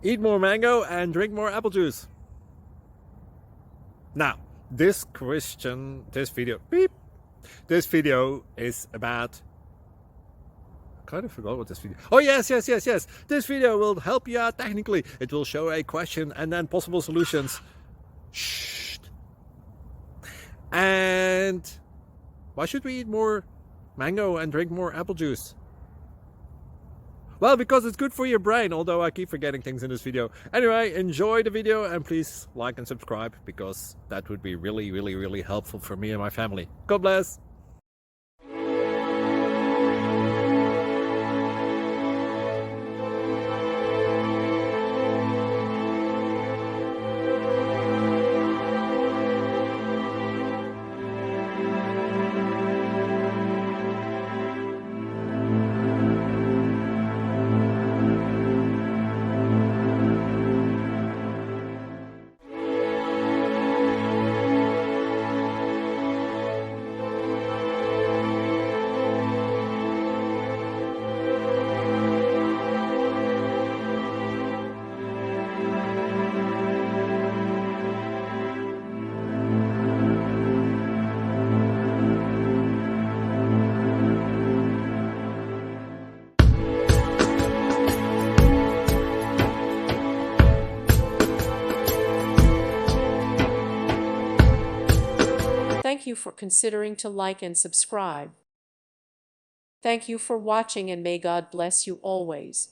Eat more mango and drink more apple juice. Now, this video is about, I kind of forgot what this video. Oh, yes. This video will help you out technically. It will show a question and then possible solutions. Shh. And why should we eat more mango and drink more apple juice? Well, because it's good for your brain, although I keep forgetting things in this video. Anyway, enjoy the video and please like and subscribe, because that would be really helpful for me and my family. God bless! Thank you for considering to like and subscribe. Thank you for watching, and may God bless you always.